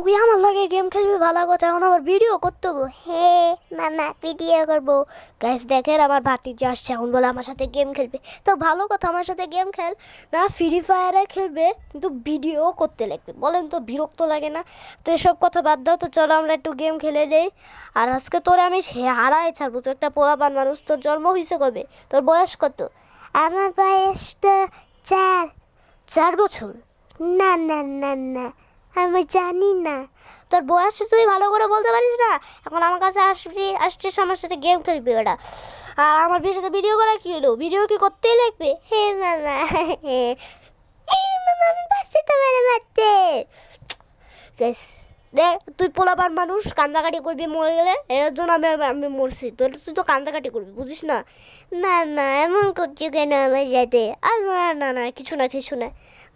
তুই আমার লাগে গেম খেলবি ভালো কথা, এখন আবার ভিডিও করতে হবো। হে মামা ভিডিও করবো। গাইস দেখেন আমার ভাতিজা আসছে, এখন বলে আমার সাথে গেম খেলবে। তো ভালো কথা, আমার সাথে গেম খেল না, ফ্রি ফায়ারে খেলবে কিন্তু ভিডিও করতে লাগবে। বলেন তো বিরক্ত লাগে না? তো এসব কথা বাদ দাও, তো চলো আমরা একটু গেম খেলে নেই। আর আজকে তোরে আমি হারাই ছাড়বো। তো একটা পোলাপান মানুষ, তোর জন্ম হয়েছে কবে? তোর বয়স কত? আমার বয়স তো 4 বছর। না না না না, আমি জানি না। তোর বয়স তুই ভালো করে বলতে পারিস না? এখন আমার কাছে আসছিস আমার সাথে গেম খেলবি ওটা, আর আমার বিয়ের সাথে ভিডিও করা কি হলো? ভিডিও কি করতেই লাগবে? হে মামা এই মামা আমি পারছি তোমার মারতে। গাইস দেখ, তুই পোলাপান মানুষ, কান্দাকাটি করবি মরে গেলে, এর জন্য আমি মরছি। তুই তো কান্দাকাটি করবি, বুঝিস না? না না এমন করছি কেন আমার সাথে? আর না না না কিছু না কিছু না।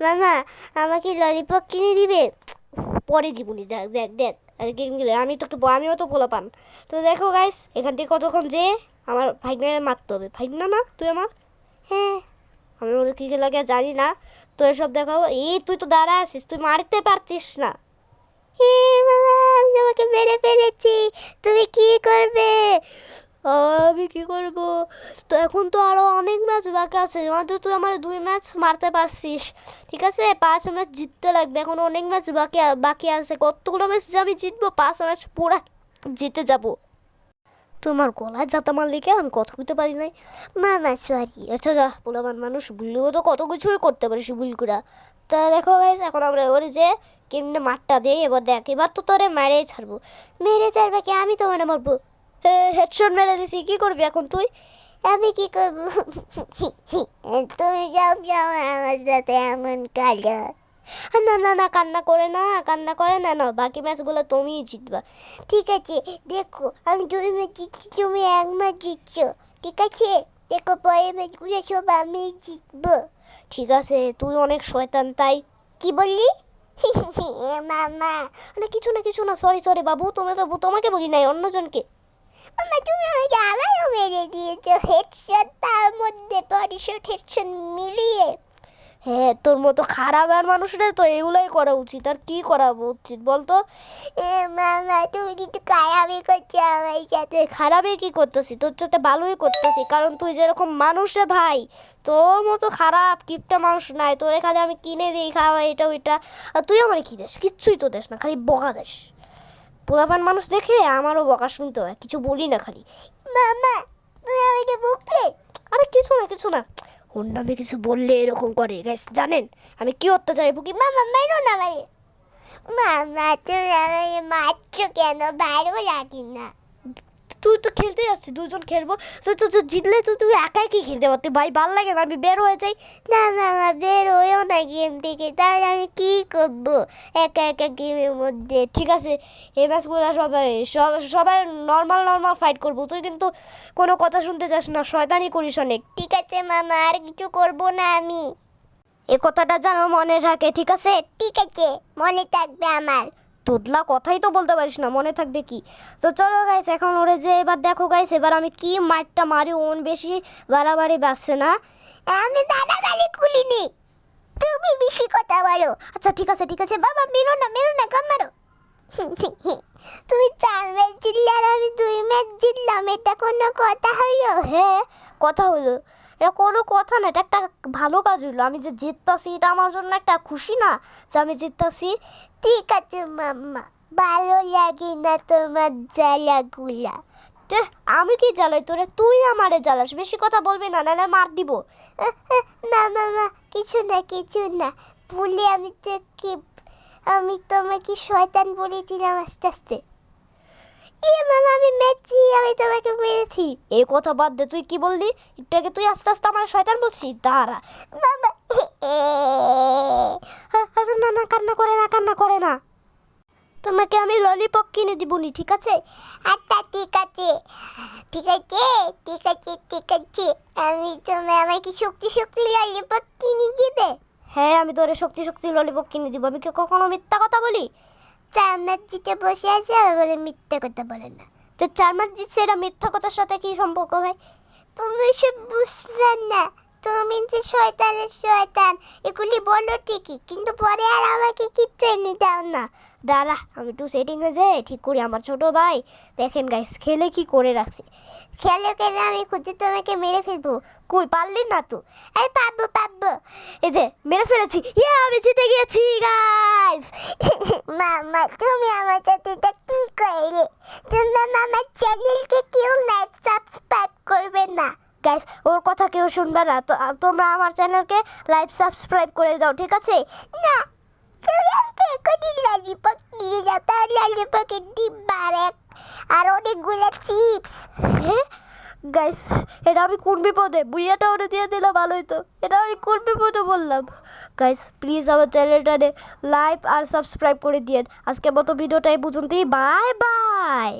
মামা আমাকে ললিপপ কিনে দিবে? পরে দিবনি, দেখ দেখ দেখ। আর গেম খেলে আমিও তো পোলাপান। তো দেখো গাইস, এখান থেকে কতক্ষণ যে আমার ভাইগনারে মারতে হবে। ভাইগনা না তুই আমার? হ্যাঁ, আমি ওর কী লাগে জানি না। তো এসব দেখাবো। এই তুই তো দাঁড়া আছিস, তুই মারতে পারছিস না। হে মামা আমি তোমাকে মেরে ফেলেছি, তুমি কি করবে? আমি কি করব? তো এখন তো আরো অনেক ম্যাচ বাকি আছে, মাত্র তুই আমার 2 ম্যাচ মারতে পারছিস। ঠিক আছে, 5 ম্যাচ জিততে লাগবে, এখন অনেক ম্যাচ বাকি আছে। কতগুলো ম্যাচ আমি জিতবো? 5 ম্যাচ পুরা জিতে যাব। তোমার গলায় যাতা মারলি কে? আমি কথা কইতে পারি নাই। মামা সরি। আচ্ছা যা, পোলাবান মানুষ ভুললেও তো কত কিছুই করতে পারিস ভুল করে। তা দেখো গাইস, এখন আমরা ওরে যে কেমনে মারটা দেই, এবার দেখ, এবার তো তোরে মেরেই ছাড়বো। মেরে ছাড়বে কি? আমি তো মানে মারবো। হেডশট মেরে দিছি, কি করবি এখন তুই? আমি কি করবো? তুমি সব সময় আমার সাথে এমন কালো। না না না, কান্না করে না, কান্না করে না। না, বাকি ম্যাচগুলো তুমিই জিতবা। ঠিক আছে দেখো, আমি 2 ম্যাচ জিতছি, তুমি 1 ম্যাচ জিতছো। ঠিক আছে দেখো, পরের ম্যাচগুলো সব আমি জিতবো। ঠিক আছে, তুই অনেক শয়তান তাই। কি বললি? মামা না কিছু না কিছু না, সরি সরি বাবু, তোমাকে বলি নাই, অন্যজনকে। মামা তুমি আমাকে আবারও মেরে দিয়েছো, হেডশট, তার মধ্যে বডি শট হেডশট মিলিয়ে। হ্যাঁ, তোর মতো খারাপ আর মানুষরা তো এগুলোই করা উচিত। আর কি করা উচিত বলতো? মামা তুমি কিন্তু খারাপই করছো আমার সাথে। খারাপই কি করতেছি? তোর সাথে ভালোই করতেছি, কারণ তুই যেরকম মানুষ রে ভাই, তোর মতো খারাপ কিপটা মানুষ নাই। তোরে খালি আমি কিনে দিই, খাওয়া এটা ওইটা, আর তুই আমার কি দেস? কিচ্ছুই তো দেস না, খালি বকা দেস। পোলাপান মানুষ দেখে আমারও বকা শুনতে হয়, কিছু বলি না খালি। মামা তুই আমাকে বকলে? আরে কিছু না কিছু না, ওর নামে কিছু বললে এরকম করে। গাইস জানেন আমি কি অত্যাচারে ভুগি? মামা মেরো না ভাই। মামা তুমি আমাকে মারছো কেন? ভালো লাগে না। তুই তো খেলতে যাচ্ছিস, 2জন খেলবো। তো জিতলে তো তুই একাই কি খেলতে পারতি ভাই? ভাল লাগে না, আমি বের হয়ে যাই। না মামা বের হয়েও না গেম থেকে, তাহলে আমি কি করবো একা একা গেমের মধ্যে? ঠিক আছে, এই ম্যাচগুলো সবাই নর্মাল ফাইট করবো। তুই কিন্তু কোনো কথা শুনতে চাস না, শয়তানি করিস অনেক। ঠিক আছে মামা, আর কিছু করবো না আমি। এ কথাটা যেন মনে রাখে, ঠিক আছে? ঠিক আছে, মনে থাকবে আমার। তোদলা কথাই তো বলতে পারিস না, মনে থাকবে কি? তো চলো গাইস, এখন ওরে যে এবার দেখো গাইস, এবার আমি কি মারটা মারি। ওন বেশি বাড়াবাড়ি বাড়ছে না। আমি বাড়াবাড়ি খুলিনি, তুমি বেশি কথা বলো। আচ্ছা ঠিক আছে ঠিক আছে, বাবা মেরো না, কম মারো। তুমি 4 ম্যাচ জিতলে আর আমি 2 ম্যাচ জিতলাম, এটা কোনো কথা হলো? হ্যাঁ কথা হলো, এটা কোনো কথা না, এটা একটা ভালো কাজ হলো। আমি যে জিততাছি এটা আমার জন্য একটা খুশি না যে আমি জিততাছি। ঠিক আছে মাম্মা, ভালো লাগে না তোমার জ্বালাগুলা। আমি কি জ্বালাই তোরে? তুই আমারে জ্বালাস। বেশি কথা বলবি না, নাহলে মার দিব। না মামা কিছু না, ভুলে আমি তোমাকে শয়তান বলেছিলাম আস্তে আস্তে। মামা আমি তোমাকে মেরেছি। এই কথা বাদ দে, তুই কি বললি একটু আগে? তুই আস্তে আস্তে আমার শয়তান বলছিস? দাঁড়া মামা। আরে না না, কান্না করে না। তোমাকে আমি ললিপপ কিনে দিবনি, ঠিক আছে? আচ্ছা ঠিক আছে আমি আমাকে শক্তি ললিপপ কিনে দিবে? হ্যাঁ, আমি তোরে শক্তি ললিপপ কিনে দিব। আমি কি কখনো মিথ্যা কথা বলি? 4 ম্যাচ জিতে বসে আছে, আর বলে মিথ্যা কথা বলে না। তো 4 ম্যাচ জিতছে, এটা মিথ্যা কথার সাথে কি সম্পর্ক ভাই? তুমি সব বুঝবে না, তুমি যে শয়তান এগুলি বলো ঠিকই, কিন্তু পরে আর আমাকে কিচ্ছু এনে দাও না। দাঁড়া আমি একটু সেটিংয়ে যাই ঠিক করি। আমার ছোট ভাই দেখেন গাইস খেলে কি করে রাখছি। খেলে খেলে আমি খুঁজে তোমাকে মেরে ফেলবো। কই পারলি না তো? এই পাবো এই যে মেরে ফেলেছি। আমি জিতে গেছি গাইস। মামা তুমি আমার সাথে এটা কি করলে? তোমরা আমার চ্যানেলকে কেউ লাইক সাবস্ক্রাইব করবে না গাইস। ওর কথা কেউ শুনবে না। তো তোমরা আমার চ্যানেলকে লাইক সাবস্ক্রাইব করে দাও, ঠিক আছে? না তুমি আমাকে এখনই ললিপপ কিনে দাও, তার ললিপপের ডিব্বা আর অনেকগুলো চিপস। হ্যাঁ গাইস এটা আমি কোন বিপদে বুইয়াটা ওরে দিয়ে দিলে ভালো হতো। এটা আমি কোন বিপদে বললাম। গাইস প্লিজ আমার চ্যানেলটারে লাইক আর সাবস্ক্রাইব করে দিয়েন। আজকের মতো ভিডিওটা এই পর্যন্তই। Bye bye.